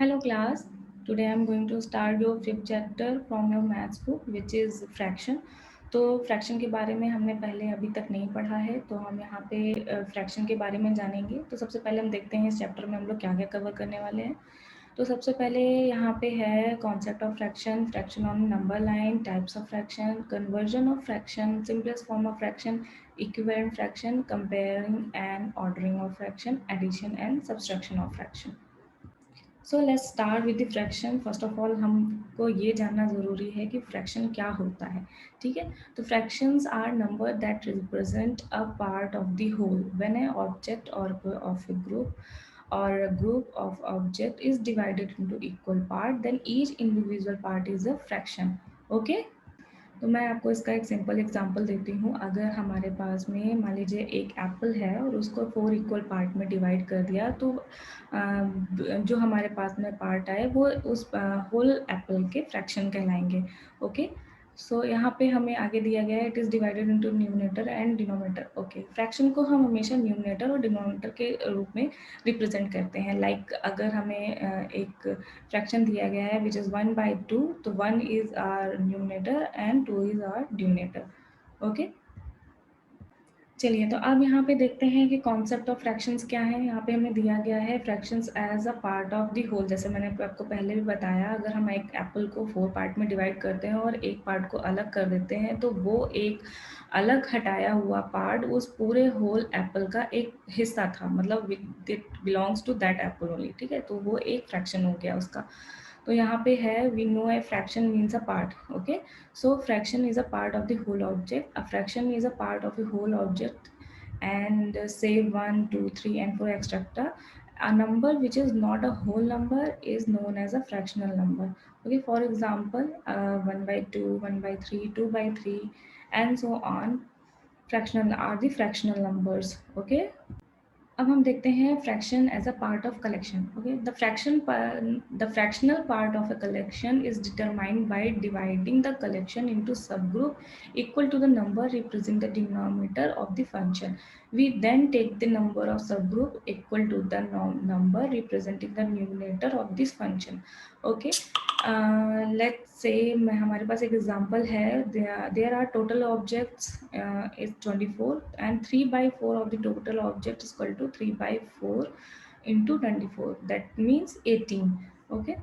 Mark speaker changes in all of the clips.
Speaker 1: Hello class, today I am going to start your fifth chapter from your maths book which is fraction. तो fraction के बारे में हमने पहले अभी तक नहीं पढ़ा है, तो हम यहाँ पे फ्रैक्शन के बारे में जानेंगे। तो सबसे पहले हम देखते हैं इस चैप्टर में हम लोग क्या क्या कवर करने वाले हैं। तो सबसे पहले यहाँ पे है concept of fraction, fraction on number line, types of fraction, conversion of fraction, simplest form of fraction, equivalent fraction, comparing and ordering of fraction, addition and subtraction of fraction. So let's start with the fraction. First of all हमको ये जानना ज़रूरी है कि fraction क्या होता है, ठीक है। तो fractions are number that represent a part of the whole when a object और of a group or a group of object is divided into equal part, then each individual part is a fraction. Okay, तो मैं आपको इसका एक simple example देती हूँ। अगर हमारे पास में मान लीजिए एक एप्पल है और उसको 4 इक्वल पार्ट में डिवाइड कर दिया, तो जो हमारे पास में पार्ट आए वो उस होल एप्पल के फ्रैक्शन कहलाएंगे। ओके, सो यहाँ पे हमें आगे दिया गया है it is divided into numerator and denominator. Okay, fraction को हम हमेशा न्यूमरेटर और डिनोमिनेटर के रूप में रिप्रेजेंट करते हैं। लाइक अगर हमें एक फ्रैक्शन दिया गया है विच इज़ 1/2, तो 1 is our numerator and 2 is our denominator. Okay, चलिए तो अब यहाँ पे देखते हैं कि कॉन्सेप्ट ऑफ फ्रैक्शंस क्या है। यहाँ पे हमें दिया गया है fractions as a part of the whole. जैसे मैंने आपको पहले भी बताया, अगर हम एक एप्पल को 4 पार्ट में डिवाइड करते हैं और एक पार्ट को अलग कर देते हैं, तो वो एक अलग हटाया हुआ पार्ट उस पूरे होल एप्पल का एक हिस्सा था, मतलब it belongs to that apple only, ठीक है। तो वो एक फ्रैक्शन हो गया उसका। तो यहाँ पे है we know a fraction means a part. Okay, so fraction is a part of the whole object. A fraction is a part of a whole object, and say 1, 2, 3, and 4, etc. A number which is not a whole number is known as a fractional number. Okay, for example, 1/2, 1/3, 2/3, and so on. Fractional are the fractional numbers. Okay. अब हम देखते हैं fraction as a part of collection. Okay, the fractional part of a collection is determined by dividing the collection into sub group equal to the number represent the denominator of the function. We then take the number of sub group equal to the number representing the numerator of this function. Okay, let's say हमारे पास एक example है। There are total objects is 24 and 3/4 of the total object is equal to 3/4 into 24, that means 18. Okay,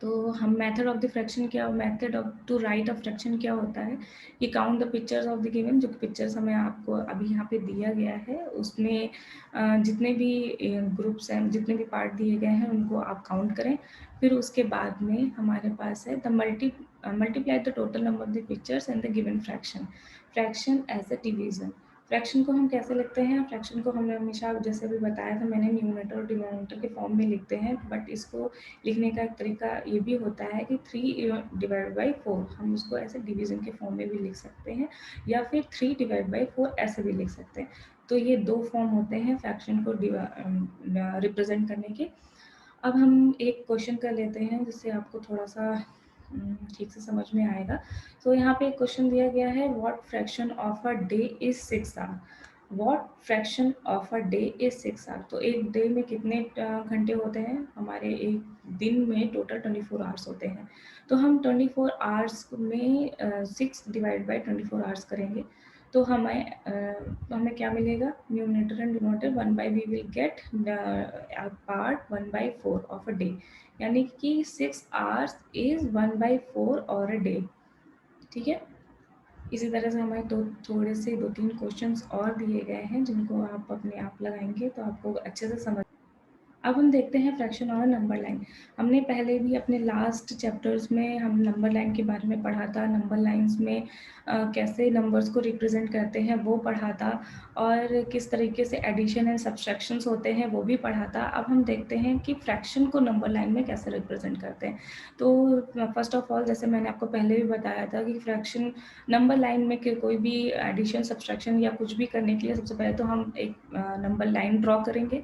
Speaker 1: तो हम method of the fraction क्या, method of to write of fraction क्या होता है कि count the pictures of the given. जो pictures हमें आपको अभी यहाँ पे दिया गया है उसमें जितने भी ग्रुप्स हैं, जितने भी पार्ट दिए गए हैं उनको आप काउंट करें। फिर उसके बाद में हमारे पास है the multiply the total number of the pictures and the given fraction. Fraction as a division. Fraction को हम कैसे लिखते हैं? फ्रैक्शन को हमने हमेशा जैसे भी बताया था मैंने, न्यूमरेटर और डिनोमिनेटर के फॉर्म में लिखते हैं, बट इसको लिखने का एक तरीका ये भी होता है कि 3/4 हम उसको ऐसे डिवीजन के फॉर्म में भी लिख सकते हैं, या फिर 3/4 ऐसे भी लिख सकते हैं। तो ये दो फॉर्म होते हैं फ्रैक्शन को रिप्रेजेंट करने के। अब हम एक क्वेश्चन कर लेते हैं जिससे आपको थोड़ा सा ठीक से समझ में आएगा। तो यहाँ पे एक क्वेश्चन दिया गया है, what fraction of a day is 6 hour. What fraction of a day is 6 hour. तो एक डे में कितने घंटे होते हैं? हमारे एक दिन में टोटल 24 आवर्स होते हैं। तो हम 24 आवर्स में 6/24 आवर्स करेंगे, तो हमें क्या मिलेगा? Numerator and denominator 1/, we will get part 1/4 of a day, यानी कि 6 आवर्स इज 1/4 और अ डे। ठीक है, इसी तरह से हमें थोड़े से 2-3 क्वेश्चंस और दिए गए हैं जिनको आप अपने आप लगाएंगे तो आपको अच्छे से समझ। अब हम देखते हैं फ्रैक्शन और नंबर लाइन। हमने पहले भी अपने लास्ट चैप्टर्स में हम नंबर लाइन के बारे में पढ़ा था, नंबर लाइंस में कैसे नंबर्स को रिप्रेजेंट करते हैं वो पढ़ा था, और किस तरीके से एडिशन एंड सब्सट्रैक्शंस होते हैं वो भी पढ़ा था। अब हम देखते हैं कि फ्रैक्शन को नंबर लाइन में कैसे रिप्रेजेंट करते हैं। तो फर्स्ट ऑफ ऑल, जैसे मैंने आपको पहले भी बताया था कि फ्रैक्शन नंबर लाइन में कोई भी एडिशन सब्सट्रैक्शन या कुछ भी करने के लिए सबसे पहले तो हम एक नंबर लाइन ड्रॉ करेंगे।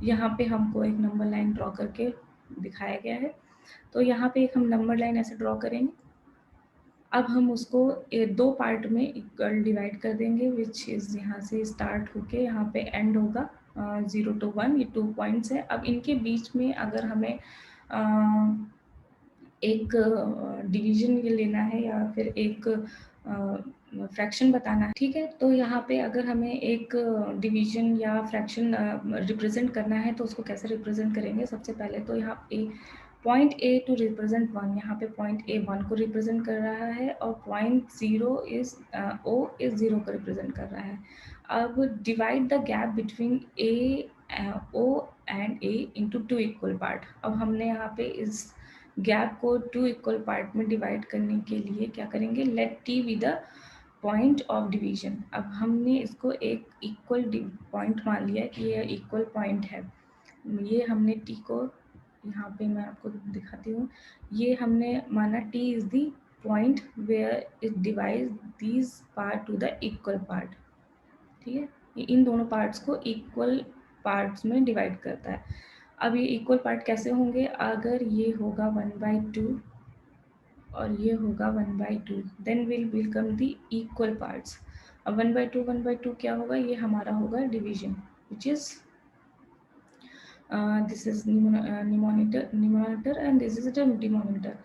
Speaker 1: यहाँ पे हमको एक नंबर लाइन ड्रॉ करके दिखाया गया है। तो यहाँ पे एक हम नंबर लाइन ऐसे ड्रॉ करेंगे। अब हम उसको 2 पार्ट में इक्वल डिवाइड कर देंगे, विच इज़ यहाँ से स्टार्ट होके यहाँ पे एंड होगा। 0 to 1, ये 2 पॉइंट्स है। अब इनके बीच में अगर हमें एक डिवीजन ये लेना है या फिर एक फ्रैक्शन बताना है, ठीक है। तो यहाँ पे अगर हमें एक डिवीजन या फ्रैक्शन रिप्रेजेंट करना है तो उसको कैसे रिप्रेजेंट करेंगे? सबसे पहले तो यहाँ पे पॉइंट ए टू रिप्रेजेंट 1, यहाँ पे पॉइंट ए 1 को रिप्रेजेंट कर रहा है और पॉइंट 0 इज ओ इज 0 को रिप्रेजेंट कर रहा है। अब divide the gap between A O and A into 2 equal part. अब हमने यहाँ पे इस गैप को 2 इक्वल पार्ट में डिवाइड करने के लिए क्या करेंगे? Let T be the point of division. अब हमने इसको एक इक्वल पॉइंट मान लिया है कि ये इक्वल पॉइंट है। ये हमने टी को, यहाँ पे मैं आपको दिखाती हूँ, ये हमने माना T is the point where it divide these part to the equal part, ठीक है। ये इन दोनों पार्ट्स को इक्वल पार्ट्स में डिवाइड करता है। अब ये इक्वल पार्ट कैसे होंगे? अगर ये होगा 1/2 और ये होगा 1/2, then will become the equal parts. अब 1/2 क्या होगा? ये हमारा होगा division, which is this is numerator and this is the denominator.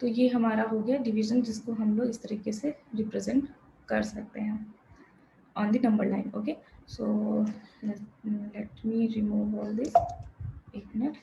Speaker 1: तो ये हमारा हो गया डिवीजन, जिसको हम लोग इस तरीके से रिप्रेजेंट कर सकते हैं on the number line. Okay, so let me remove all this. एक मिनट।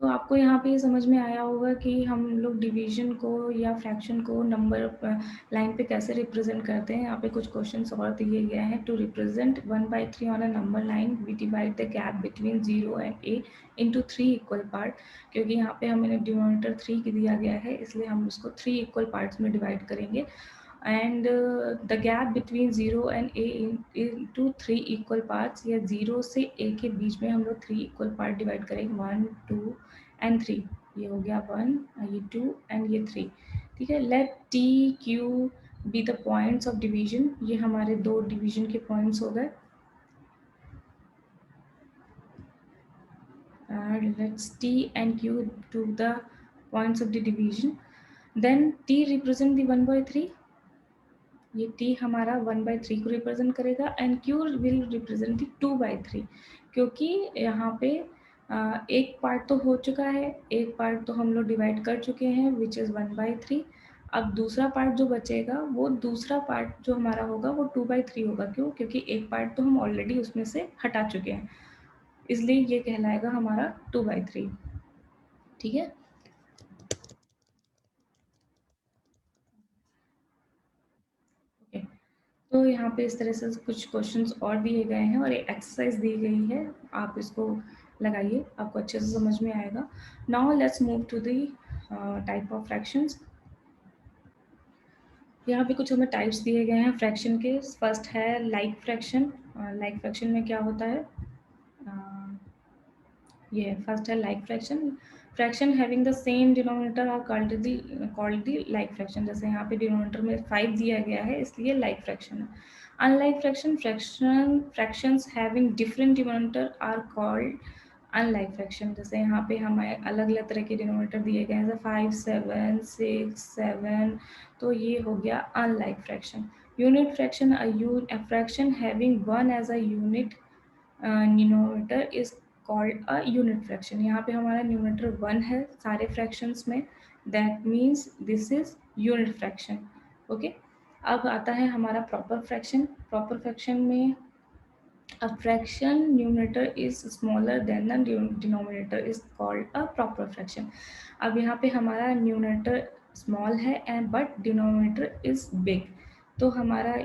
Speaker 1: तो आपको यहाँ पे ये समझ में आया होगा कि हम लोग डिवीजन को या फ्रैक्शन को नंबर लाइन पे कैसे रिप्रेजेंट करते हैं। यहाँ पे कुछ क्वेश्चंस और दिए गए हैं। To represent 1/3 on a number line we divide the gap between 0 and A into 3 equal part. क्योंकि यहाँ पे हमें डिनोमिनेटर 3 की दिया गया है, इसलिए हम उसको 3 इक्वल पार्ट्स में डिवाइड करेंगे। And the gap between 0 and A into 3 equal parts, या 0 से ए के बीच में हम लोग 3 इक्वल पार्ट डिवाइड करेंगे, 1 2 एंड 3। ये हो गया 1, ये 2 एंड ये 3, ठीक है। Let T Q be the points of division. ये हमारे दो डिवीजन के पॉइंट्स हो गए। Let's T and Q to the points of the division. Then T represent the 1/3, ये T हमारा 1/3 को रिप्रेजेंट करेगा and Q will represent the 2/3, क्योंकि यहाँ पे एक पार्ट तो हो चुका है, एक पार्ट तो हम लोग डिवाइड कर चुके हैं विच इज़ 1/3। अब दूसरा पार्ट जो बचेगा, वो दूसरा पार्ट जो हमारा होगा वो 2/3 होगा। क्यों? क्योंकि एक पार्ट तो हम ऑलरेडी उसमें से हटा चुके हैं, इसलिए ये कहलाएगा हमारा 2/3, ठीक है। ओके, तो यहाँ पे इस तरह से कुछ क्वेश्चंस और दिए गए हैं और एक एक्सरसाइज दी गई है, आप इसको लगाइए, आपको अच्छे से समझ में आएगा। Now let's move to the type of fractions. यहाँ पे कुछ हमें टाइप्स दिए गए हैं फ्रैक्शन के। फर्स्ट है लाइक फ्रैक्शन। लाइक फ्रैक्शन में क्या होता है? ये फर्स्ट है like fraction. Fraction having the same denominator are called the like fraction. जैसे यहाँ पे डिनोमिनेटर में 5 दिया गया है, इसलिए लाइक फ्रैक्शन है। Unlike fraction, fractions having different denominator are called unlike fraction. जैसे यहाँ पे हमें अलग अलग तरह के डिनोमिनेटर दिए गए हैं, जैसे 5 7 6 7, तो ये हो गया unlike fraction. Unit fraction, a fraction having 1 as a unit numerator is called a unit fraction. यहाँ पे हमारा न्यूमरेटर 1 है सारे फ्रैक्शंस में, that means this is unit fraction. Okay, अब आता है हमारा प्रॉपर फ्रैक्शन। प्रॉपर फ्रैक्शन में a fraction numerator is smaller than the denominator is called a proper fraction। अब यहाँ पे हमारा न्यूमरेटर स्मॉल है and but denominator is big, तो हमारा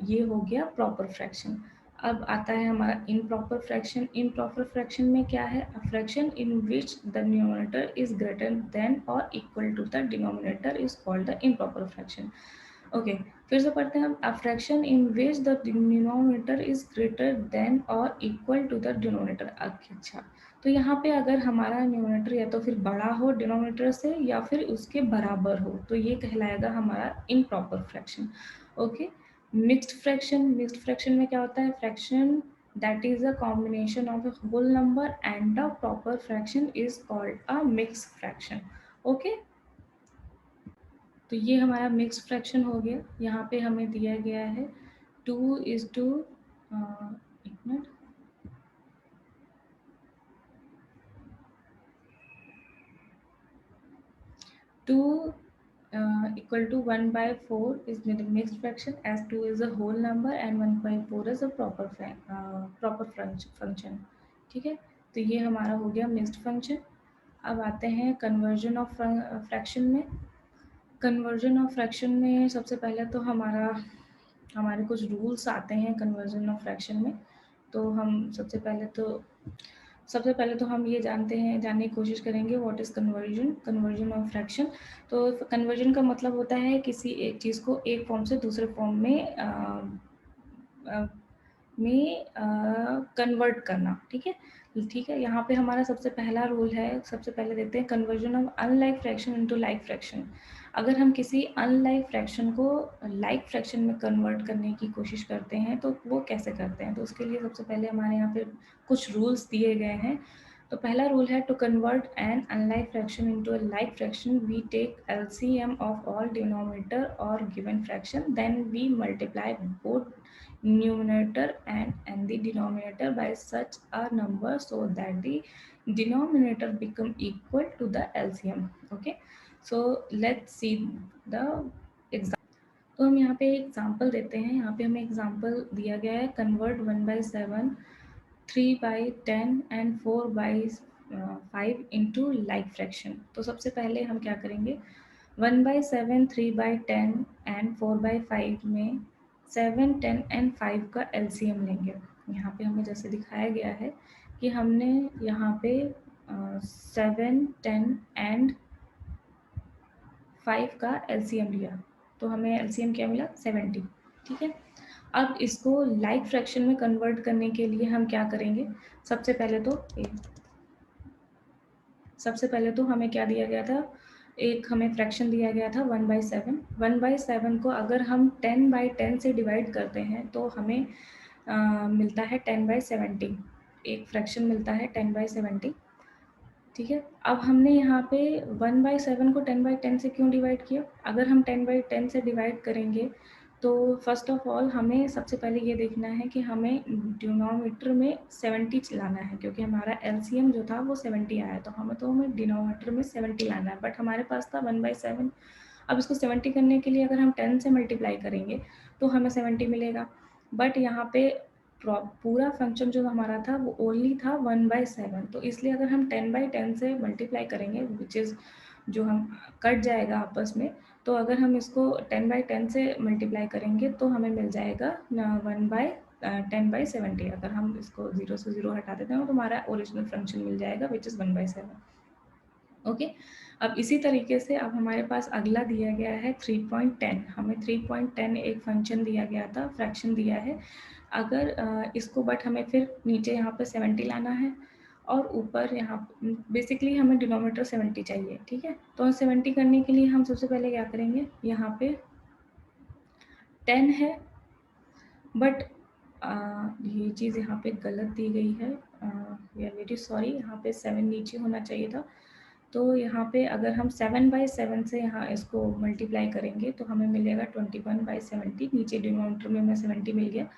Speaker 1: ये हो गया प्रॉपर फ्रैक्शन। अब आता है हमारा इम्प्रॉपर फ्रैक्शन। इम्प्रॉपर फ्रैक्शन में क्या है? A fraction in which the numerator is greater than और equal to the denominator is called the improper fraction. Okay, फिर से पढ़ते हैं हम। A fraction in which the denominator is greater than और इक्वल टू द डिनोमिनेटर। अच्छा, तो यहाँ पे अगर हमारा न्यूमरेटर या तो फिर बड़ा हो डिनोमिनेटर से या फिर उसके बराबर हो, तो ये कहलाएगा हमारा improper fraction. Okay, mixed fraction. Mixed fraction में क्या होता है? Fraction that is a combination of a whole number and a proper fraction is called a mixed fraction। okay, तो ये हमारा मिक्स्ड फ्रैक्शन हो गया। यहाँ पे हमें दिया गया है 2:, एक minute, 2 equal to 1/4 is the mixed fraction, as 2 is a whole number and 1/4 is a proper function। ठीक है, तो ये हमारा हो गया मिक्स्ड फंक्शन। अब आते हैं कन्वर्जन ऑफ फ्रैक्शन में। कन्वर्जन ऑफ फ्रैक्शन में सबसे पहले तो हमारे कुछ रूल्स आते हैं कन्वर्जन ऑफ फ्रैक्शन में। तो हम सबसे पहले तो हम ये जानने की कोशिश करेंगे what is conversion of fraction. तो कन्वर्जन का मतलब होता है किसी एक चीज़ को एक फॉर्म से दूसरे फॉर्म में कन्वर्ट करना। ठीक है, ठीक है। यहाँ पे हमारा सबसे पहला रूल है, सबसे पहले देखते हैं conversion of unlike fraction into like fraction. अगर हम किसी अनलाइक फ्रैक्शन को लाइक फ्रैक्शन में कन्वर्ट करने की कोशिश करते हैं तो वो कैसे करते हैं, तो उसके लिए सबसे पहले हमारे यहाँ पे कुछ रूल्स दिए गए हैं। तो पहला रूल है to convert an unlike fraction into a like fraction we take LCM of all denominator और given fraction, then we multiply both numerator and the denominator by such a number so that the denominator become equal to the LCM। okay, so let's see the example। तो हम यहाँ पे example देते हैं। यहाँ पे हमें एग्जाम्पल दिया गया है convert 1/7, 3/10 and 4/5 into like fraction. तो सबसे पहले हम क्या करेंगे, 1/7, 3/10 एंड 4/5 में 7, 10 एंड 5 का एलसीएम लेंगे। यहाँ पे हमें जैसे दिखाया गया है कि हमने यहाँ पे 7, 10 एंड 5 का एलसीएम लिया, तो हमें एलसीएम क्या मिला, 70। ठीक है, अब इसको लाइक फ्रैक्शन में कन्वर्ट करने के लिए हम क्या करेंगे, सबसे पहले तो हमें क्या दिया गया था, एक हमें फ्रैक्शन दिया गया था 1/7। 1/7 को अगर हम 10/10 से डिवाइड करते हैं तो हमें मिलता है 10/70, एक फ्रैक्शन मिलता है 10/70। ठीक है, अब हमने यहाँ पे 1/7 को 10/10 से क्यों डिवाइड किया, अगर हम 10/10 से डिवाइड करेंगे तो फर्स्ट ऑफ ऑल हमें सबसे पहले ये देखना है कि हमें डिनोमिनेटर में 70 लाना है, क्योंकि हमारा एलसीएम जो था वो 70 आया, तो हमें डिनोमिनेटर में 70 लाना है, बट हमारे पास था 1/7। अब इसको 70 करने के लिए अगर हम 10 से मल्टीप्लाई करेंगे तो हमें 70 मिलेगा, बट यहाँ पे पूरा फंक्शन जो हमारा था वो ओनली था 1/7, तो इसलिए अगर हम 10/10 से मल्टीप्लाई करेंगे विच इज़ जो हम कट जाएगा आपस में, तो अगर हम इसको 10/10 से मल्टीप्लाई करेंगे तो हमें मिल जाएगा 10/70। अगर हम इसको 0 से 0 हटा देते हैं तो हमारा ओरिजिनल फंक्शन मिल जाएगा विच इज़ 1/7। ओके, अब इसी तरीके से अब हमारे पास अगला दिया गया है 3.10। हमें 3.10 एक फंक्शन दिया गया था, फ्रैक्शन दिया है। अगर इसको बट हमें फिर नीचे यहाँ पे 70 लाना है और ऊपर यहाँ बेसिकली हमें डिनोमिनेटर 70 चाहिए। ठीक है, तो 70 करने के लिए हम सबसे पहले क्या करेंगे, यहाँ पे 10 है बट ये चीज़ यहाँ पे गलत दी गई है, वी आर वेरी सॉरी, यहाँ पे 7 नीचे होना चाहिए था। तो यहाँ पे अगर हम 7/7 से यहाँ इसको मल्टीप्लाई करेंगे तो हमें मिलेगा 21/70, नीचे डिनोमिनेटर में हमें 70 मिल गया।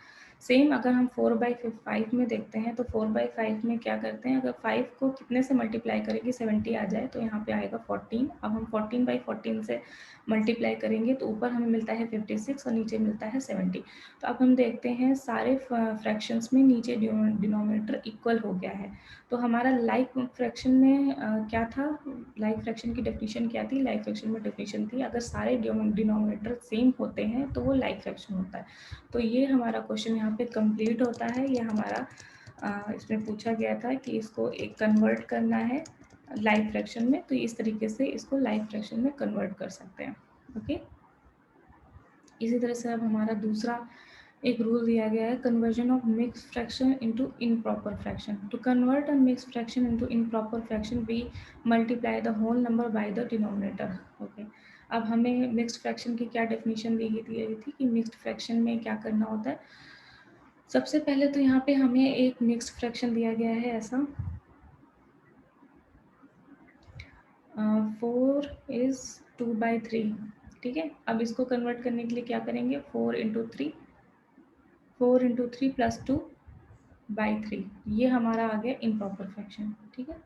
Speaker 1: सेम अगर हम 4/5 में देखते हैं तो 4/5 में क्या करते हैं, अगर 5 को कितने से मल्टीप्लाई करेंगे 70 आ जाए तो यहाँ पे आएगा 14। अब हम 14/14 से मल्टीप्लाई करेंगे तो ऊपर हमें मिलता है 56 और नीचे मिलता है 70। तो अब हम देखते हैं सारे फ्रैक्शंस में नीचे डिनोमिनेटर इक्वल हो गया है। तो हमारा लाइक फ्रैक्शन में क्या था, लाइक फ्रैक्शन की डेफिनेशन क्या थी, लाइक फ्रैक्शन में डेफिनेशन थी अगर सारे डिनोमिनेटर सेम होते हैं तो वो लाइक फ्रैक्शन होता है। तो ये हमारा क्वेश्चन यहाँ पे कंप्लीट होता है। ये हमारा इसमें पूछा गया था कि इसको एक कन्वर्ट करना है लाइक फ्रैक्शन में, तो इस तरीके से इसको लाइक फ्रैक्शन में कन्वर्ट कर सकते हैं। ओके, इसी तरह से अब हमारा दूसरा एक रूल दिया गया है, conversion of mix fraction into improper fraction. To convert a mix fraction into improper fraction we multiply the whole number by the denominator. Okay, अब हमें मिक्स्ड फ्रैक्शन की क्या डेफिनेशन दी गई थी कि मिक्स्ड फ्रैक्शन में क्या करना होता है। सबसे पहले तो यहाँ पे हमें एक मिक्स्ड फ्रैक्शन दिया गया है ऐसा, 4 is 2/3। ठीक है। अब इसको कन्वर्ट करने के लिए क्या करेंगे, 4 इंटू थ्री प्लस 2/3, ये हमारा आ गया इम्प्रॉपर फ्रैक्शन। ठीक है।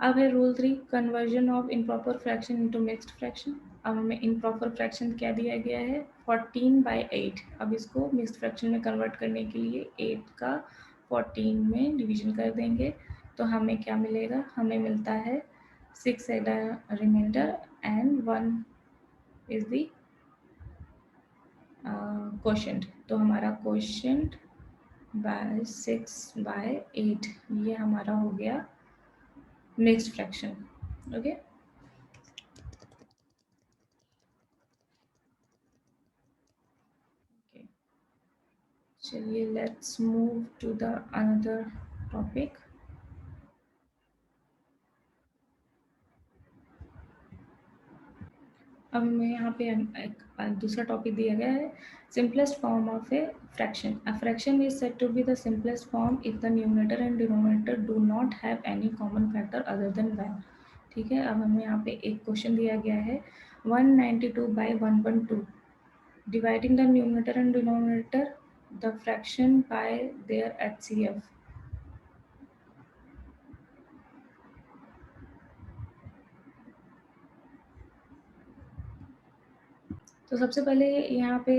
Speaker 1: अब है rule 3, conversion of improper fraction into mixed fraction. अब हमें इम्प्रॉपर फ्रैक्शन क्या दिया गया है, 14/8। अब इसको मिक्स्ड फ्रैक्शन में कन्वर्ट करने के लिए 8 का 14 में डिवीजन कर देंगे, तो हमें क्या मिलेगा, हमें मिलता है 6 as the reminder and 1 is the quotient. तो हमारा क्वोशंट बाय 6/8, ये हमारा हो गया मिक्स्ड फ्रैक्शन। ओके। चलिए let's move to the another topic. अब हमें यहाँ पे एक दूसरा टॉपिक दिया गया है, simplest form of a fraction. A fraction is said to be the simplest form if the numerator and denominator do not have any common factor other than 1। ठीक है। अब हमें यहाँ पे एक क्वेश्चन दिया गया है, 192/112, dividing the numerator and denominator the fraction by their HCF। तो सबसे पहले यहाँ पे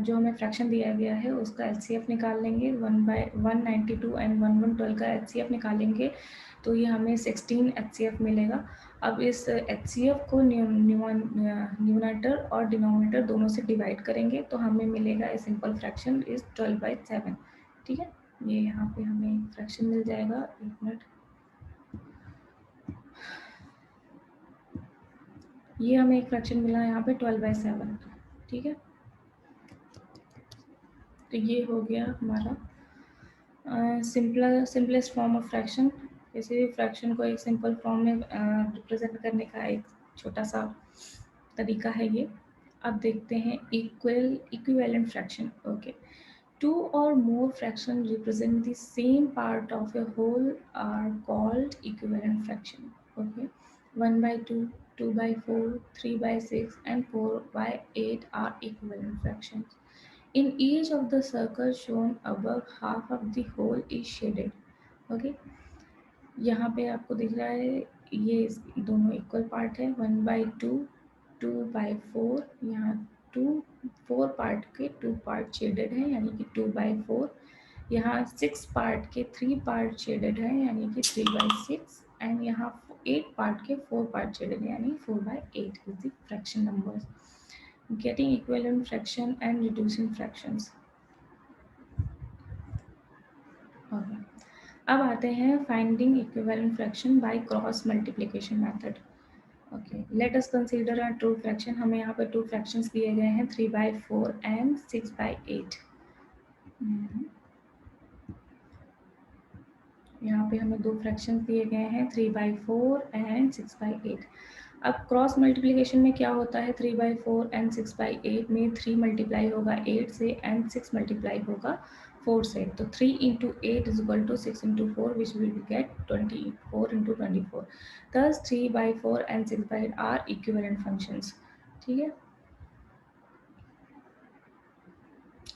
Speaker 1: जो हमें फ्रैक्शन दिया गया है उसका एचसीएफ निकाल लेंगे, 1/192 एंड 1/112 का एचसीएफ निकालेंगे, तो ये हमें 16 एचसीएफ मिलेगा। अब इस एचसीएफ को न्यूमरेटर और डिनोमिनेटर दोनों से डिवाइड करेंगे, तो हमें मिलेगा ए सिंपल फ्रैक्शन इज 12/7। ठीक है। ये यहाँ पे हमें फ्रैक्शन मिल जाएगा, 1 मिनट। ये हमें एक फ्रैक्शन मिला यहाँ पे 12/7। ठीक है। तो ये हो गया हमारा सिंपलेस्ट फॉर्म ऑफ फ्रैक्शन। किसी भी फ्रैक्शन को एक सिंपल फॉर्म में रिप्रेजेंट करने का एक छोटा सा तरीका है ये। अब देखते हैं equivalent fraction. Okay, two or more fractions represent the same part of a whole are called equivalent fraction. Okay, 1/2, 2/4, 3/6 and 4/8 are equivalent fractions. In each of the circles shown above, half of the whole is shaded. Okay, यहाँ पे आपको दिख रहा है ये दोनों equal part है, 1/2, 2/4, यहाँ 4 पार्ट के 2 पार्ट शेडेड है यानी कि 2/4, यहाँ 6 पार्ट के 3 पार्ट शेडेड है यानी कि 3/6 एंड यहाँ 8 पार्ट के 4 पार्ट शेडेड है यानी 4/8 is the fraction numbers. Getting equivalent fraction and reducing fractions. अब आते हैं finding equivalent fraction by cross multiplication method. Okay, let us consider a true fraction. हमें यहाँ पर 2 फ्रैक्शंस दिए गए हैं, 3/4 एंड 6/8। यहाँ पे हमें 2 फ्रैक्शंस दिए गए हैं, 3/4 एंड 6/8। अब क्रॉस मल्टीप्लिकेशन में क्या होता है, 3/4 एंड 6/8 में 3 मल्टीप्लाई होगा 8 से एंड 6 मल्टीप्लाई होगा 4 से। तो 3 into 8 is equal to 6 into 4 which will get 24 into 24. Thus 3/4 and 6/8 are equivalent functions. ठीक है।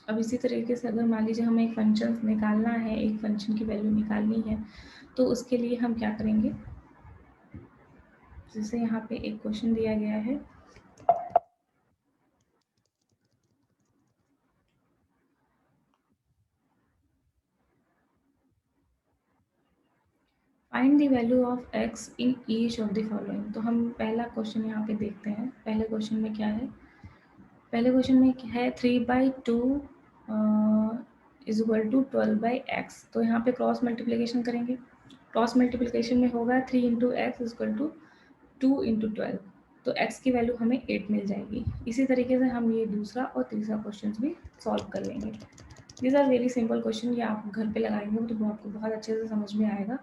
Speaker 1: अब इसी तरीके से अगर मान लीजिए हमें एक फंक्शन निकालना है, एक फंक्शन की वैल्यू निकालनी है, तो उसके लिए हम क्या करेंगे, जैसे यहाँ पे एक क्वेश्चन दिया गया है, find the value of x in each of the following. तो हम पहला क्वेश्चन यहाँ पे देखते हैं। पहले क्वेश्चन में क्या है, पहले क्वेश्चन में है 3/2 इज इक्वल टू 12/x। तो यहाँ पे क्रॉस मल्टीप्लिकेशन करेंगे, क्रॉस मल्टीप्लिकेशन में होगा 3 into X is equal to 2 into 12, तो x की वैल्यू हमें 8 मिल जाएगी। इसी तरीके से हम ये दूसरा और तीसरा क्वेश्चन भी सॉल्व कर लेंगे। These are very simple question, ये आप घर पे लगाएंगे तो आपको बहुत अच्छे से समझ में आएगा।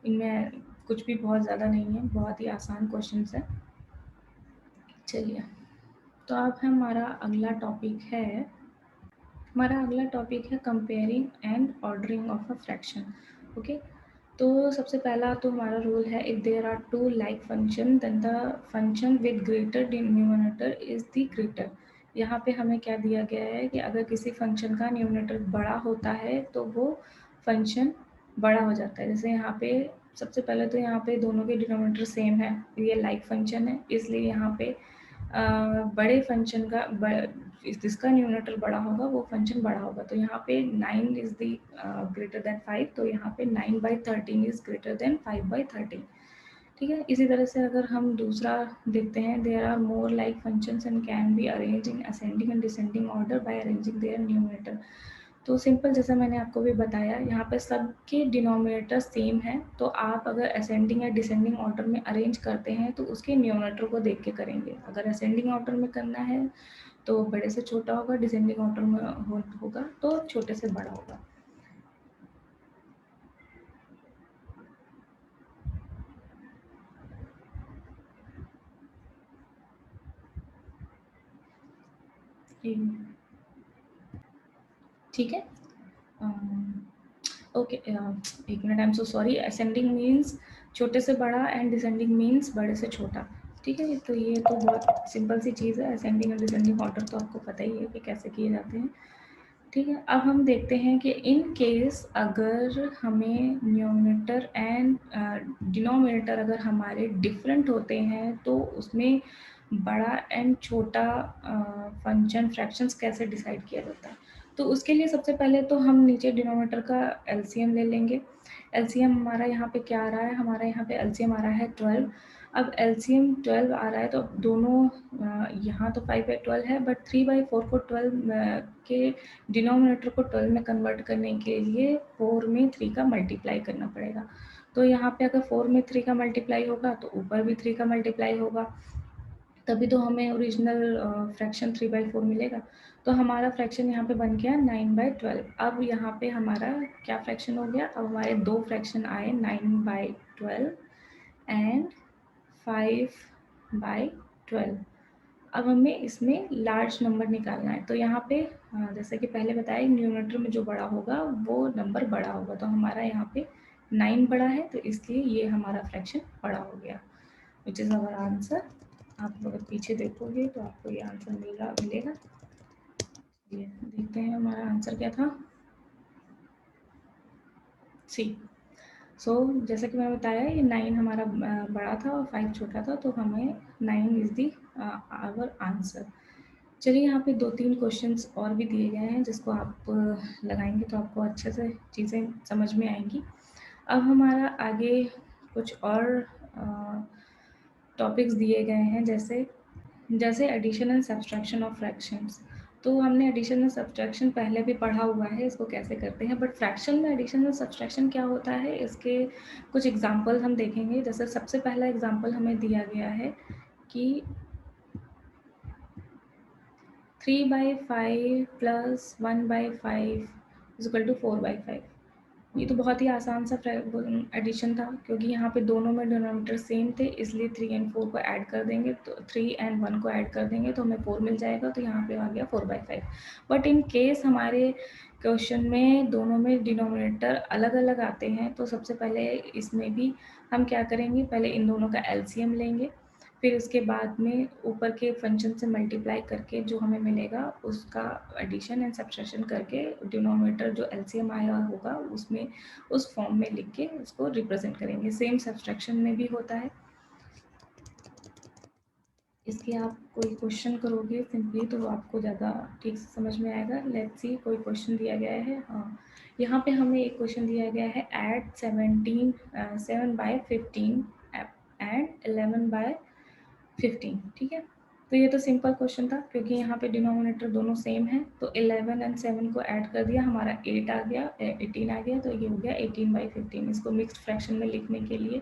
Speaker 1: इनमें कुछ भी बहुत ज़्यादा नहीं है, बहुत ही आसान क्वेश्चन है। चलिए, तो अब हमारा अगला टॉपिक है, comparing and ordering of a fraction. Okay, तो सबसे पहला तो हमारा रूल है, if there are two like function then the function with greater denominator is the greater. यहाँ पे हमें क्या दिया गया है कि अगर किसी फंक्शन का न्यूमरेटर बड़ा होता है तो वो फंक्शन बड़ा हो जाता है। जैसे यहाँ पे सबसे पहले तो यहाँ पे दोनों के डिनोमिनेटर सेम है, ये लाइक फंक्शन है, इसलिए यहाँ पे बड़े फंक्शन का जिसका न्यूमरेटर बड़ा होगा वो फंक्शन बड़ा होगा। तो यहाँ पे 9 इज़ द ग्रेटर देन 5, तो यहाँ पे 9/13 इज़ ग्रेटर देन 5/13। ठीक है, इसी तरह से अगर हम दूसरा देखते हैं, there are more like functions and can be arrange in ascending and descending order by arranging their numerator. तो सिंपल, जैसा मैंने आपको भी बताया, यहाँ पे सबके डिनोमिनेटर सेम है, तो आप अगर असेंडिंग या डिसेंडिंग ऑर्डर में अरेंज करते हैं तो उसके न्यूमरेटर को देख के करेंगे। अगर असेंडिंग ऑर्डर में करना है तो बड़े से छोटा होगा, डिसेंडिंग ऑर्डर में होगा तो छोटे से बड़ा होगा। ठीक है, ओके, एक minute, I am so sorry. Ascending means छोटे से बड़ा एंड डिसेंडिंग मीन्स बड़े से छोटा। ठीक है, तो ये तो बहुत सिंपल सी चीज़ है। असेंडिंग और डिसेंडिंग ऑर्डर तो आपको पता ही है कि कैसे किए जाते हैं। ठीक है, अब हम देखते हैं कि इन केस अगर हमें न्यूमरेटर एंड डिनोमिनेटर अगर हमारे डिफरेंट होते हैं तो उसमें बड़ा एंड छोटा फंक्शन फ्रैक्शंस कैसे डिसाइड किया जाता है। तो उसके लिए सबसे पहले तो हम नीचे डिनोमिनेटर का एलसीएम ले लेंगे। एलसीएम हमारा यहाँ पे क्या आ रहा है, हमारा यहाँ पे एलसीएम आ रहा है 12। अब एलसीएम 12 आ रहा है तो दोनों यहाँ तो 5/12 है, बट 3/4 को 12 के डिनोमिनेटर को 12 में कन्वर्ट करने के लिए 4 में 3 का मल्टीप्लाई करना पड़ेगा। तो यहाँ पे अगर 4 में 3 का मल्टीप्लाई होगा तो ऊपर भी 3 का मल्टीप्लाई होगा, तभी तो हमें ओरिजिनल फ्रैक्शन 3/4 मिलेगा। तो हमारा फ्रैक्शन यहाँ पे बन गया 9/12। अब यहाँ पे हमारा क्या फ्रैक्शन हो गया, अब हमारे दो फ्रैक्शन आए, 9/12 एंड 5/12। अब हमें इसमें लार्ज नंबर निकालना है, तो यहाँ पे जैसे कि पहले बताया, न्यूमरेटर में जो बड़ा होगा वो नंबर बड़ा होगा। तो हमारा यहाँ पे 9 बड़ा है, तो इसलिए ये हमारा फ्रैक्शन बड़ा हो गया, विच इज़ आवर आंसर। आप अगर पीछे देखोगे तो आपको ये आंसर मिलेगा। ये देखते हैं हमारा आंसर क्या था, सी। सो जैसा कि मैंने बताया, ये 9 हमारा बड़ा था और 5 छोटा था, तो हमें 9 इज़ दी आवर आंसर। चलिए, यहाँ पे 2-3 क्वेश्चंस और भी दिए गए हैं जिसको आप लगाएंगे तो आपको अच्छे से चीज़ें समझ में आएंगी। अब हमारा आगे कुछ और टॉपिक्स दिए गए हैं, जैसे addition and subtraction of fractions. तो हमने एडिशन एंड सब्सट्रैक्शन पहले भी पढ़ा हुआ है, इसको कैसे करते हैं, बट फ्रैक्शन में एडिशन और सब्सट्रैक्शन क्या होता है, इसके कुछ एग्जांपल हम देखेंगे। जैसे सबसे पहला एग्जांपल हमें दिया गया है कि 3/5 प्लस 1/5 इज इक्वल टू 4/5। ये तो बहुत ही आसान सा एडिशन था, क्योंकि यहाँ पे दोनों में डिनोमिनेटर सेम थे, इसलिए 3 एंड 4 को ऐड कर देंगे, तो 3 एंड 1 को ऐड कर देंगे तो हमें 4 मिल जाएगा, तो यहाँ पे आ गया 4/5। बट इन केस हमारे क्वेश्चन में दोनों में डिनोमिनेटर अलग अलग आते हैं, तो सबसे पहले इसमें भी हम क्या करेंगे, पहले इन दोनों का एलसीएम लेंगे, फिर उसके बाद में ऊपर के फंक्शन से मल्टीप्लाई करके जो हमें मिलेगा उसका एडिशन एंड सब्ट्रैक्शन करके डिनोमिनेटर जो एलसीएम आया होगा उसमें उस फॉर्म में लिख के उसको रिप्रेजेंट करेंगे। सेम सब्ट्रैक्शन में भी होता है। इसके आप कोई क्वेश्चन करोगे सिंपली तो आपको ज़्यादा ठीक से समझ में आएगा। लेट्स सी, कोई क्वेश्चन दिया गया है। हाँ, यहाँ पे हमें एक क्वेश्चन दिया गया है, ऐड 7/15 एंड 11/15। ठीक है, तो ये तो सिंपल क्वेश्चन था, क्योंकि यहाँ पे डिनोमिनेटर दोनों सेम है, तो 11 एंड 7 को ऐड कर दिया, हमारा 8 आ गया, 18 आ गया, तो ये हो गया 18/15। इसको मिक्स्ड फ्रैक्शन में लिखने के लिए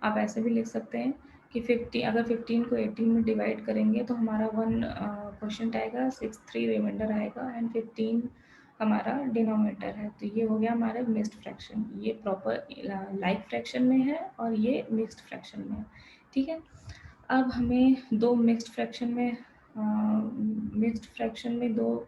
Speaker 1: आप ऐसे भी लिख सकते हैं कि 50, अगर 15 को 18 में डिवाइड करेंगे तो हमारा 1 क्वेश्चन आएगा, 6 रिमाइंडर आएगा एंड 15 हमारा डिनोमिनेटर है। तो ये हो गया हमारा मिक्स्ड फ्रैक्शन। ये प्रॉपर लाइक फ्रैक्शन में है और ये मिक्स्ड फ्रैक्शन में है। ठीक है, अब हमें दो मिक्स्ड फ्रैक्शन में दो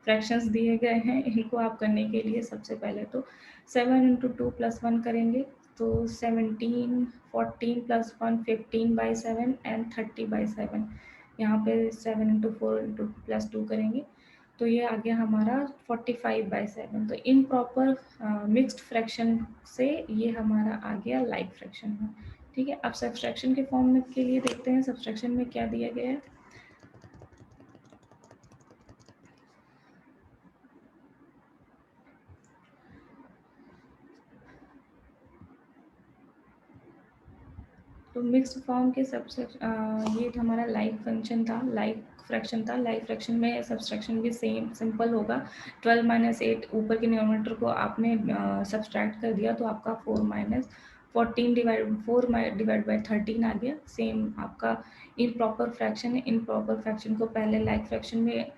Speaker 1: फ्रैक्शंस दिए गए हैं, इनको आप करने के लिए सबसे पहले तो 7 इंटू 2 प्लस 1 करेंगे, तो 17, 14 प्लस 1 15/7 एंड 30/7। यहाँ पे 7 इंटू 4 इंटू प्लस 2 करेंगे, तो ये आ गया हमारा 45/7। तो इन प्रॉपर मिक्स्ड फ्रैक्शन से ये हमारा आ गया लाइक फ्रैक्शन में। ठीक है, अब सब्सट्रैक्शन के फॉर्म में के लिए देखते हैं सब्सट्रैक्शन में क्या दिया गया है। तो मिक्स्ड फॉर्म के सबसे ये हमारा लाइक फंक्शन था, लाइक फ्रैक्शन था। लाइक फ्रैक्शन में सब्सट्रैक्शन भी सेम सिंपल होगा। 12 माइनस 8 ऊपर के न्यूमरेटर को आपने सब्सट्रैक्ट कर दिया, तो आपका 4 माइनस 14 डिवाइड बाई 13 आ गया। सेम आपका इन प्रॉपर फ्रैक्शन है, इन प्रॉपर फ्रैक्शन को पहले लाइक फ्रैक्शन में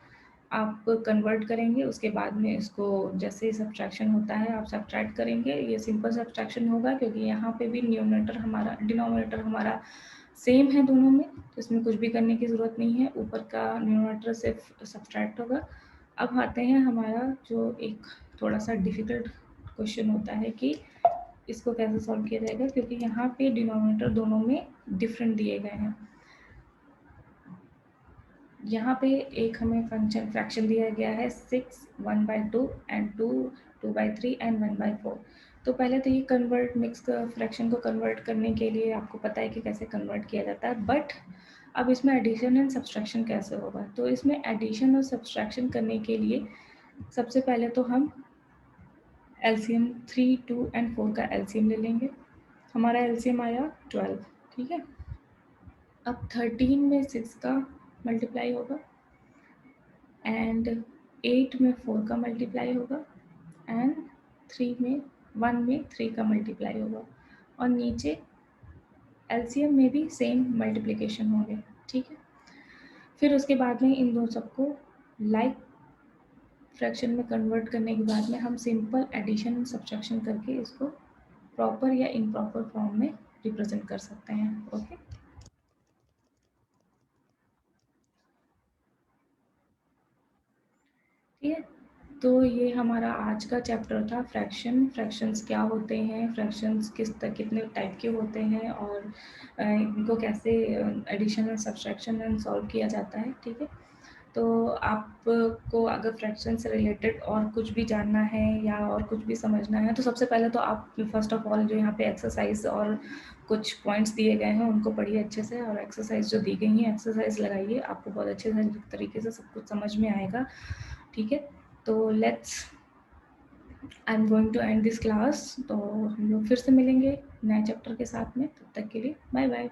Speaker 1: आप कन्वर्ट करेंगे, उसके बाद में इसको जैसे ही सब्ट्रैक्शन होता है आप सब्ट्रैक्ट करेंगे। ये सिंपल सब्ट्रैक्शन होगा क्योंकि यहाँ पे भी डिनोमिनेटर हमारा सेम है दोनों में, तो इसमें कुछ भी करने की ज़रूरत नहीं है, ऊपर का न्यूमरेटर सिर्फ सब्ट्रैक्ट होगा। अब आते हैं हमारा जो एक थोड़ा सा डिफ़िकल्ट क्वेश्चन होता है कि इसको कैसे सॉल्व किया जाएगा, क्योंकि यहाँ पे डिनोमिनेटर दोनों में डिफरेंट दिए गए हैं। यहाँ पे एक हमें फंक्शन फ्रैक्शन दिया गया है 6 1/2 एंड 2 2/3 एंड 1/4। तो पहले तो ये कन्वर्ट मिक्स फ्रैक्शन को कन्वर्ट करने के लिए आपको पता है कि कैसे कन्वर्ट किया जाता है, बट अब इसमें एडिशन एंड सब्सट्रैक्शन कैसे होगा। तो इसमें एडिशन और सब्सट्रैक्शन करने के लिए सबसे पहले तो हम एलसीएम 3, 2 एंड 4 का एलसीएम ले लेंगे। हमारा एलसीएम आया 12। ठीक है, अब 13 में 6 का मल्टीप्लाई होगा एंड 8 में 4 का मल्टीप्लाई होगा एंड 1 में 3 का मल्टीप्लाई होगा, और नीचे एलसीएम में भी सेम मल्टीप्लिकेशन होंगे। ठीक है, फिर उसके बाद में इन दो सबको लाइक फ्रैक्शन में कन्वर्ट करने के बाद में हम सिंपल एडिशन एंड सब्ट्रैक्शन करके इसको प्रॉपर या इम्प्रॉपर फॉर्म में रिप्रेजेंट कर सकते हैं। ओके, ठीक है, तो ये हमारा आज का चैप्टर था फ्रैक्शंस क्या होते हैं, फ्रैक्शंस कितने टाइप के होते हैं, और इनको कैसे addition and subtraction and solve किया जाता है। ठीक है, तो आपको अगर फ्रैक्शन से रिलेटेड और कुछ भी जानना है या और कुछ भी समझना है, तो सबसे पहले तो आप फर्स्ट ऑफ ऑल जो यहाँ पे एक्सरसाइज और कुछ पॉइंट्स दिए गए हैं उनको पढ़िए अच्छे से, और एक्सरसाइज जो दी गई हैं एक्सरसाइज लगाइए, आपको बहुत अच्छे तरीके से सब कुछ समझ में आएगा। ठीक है, तो I am going to end this class. तो हम लोग फिर से मिलेंगे नए चैप्टर के साथ में, तब तक के लिए बाय बाय।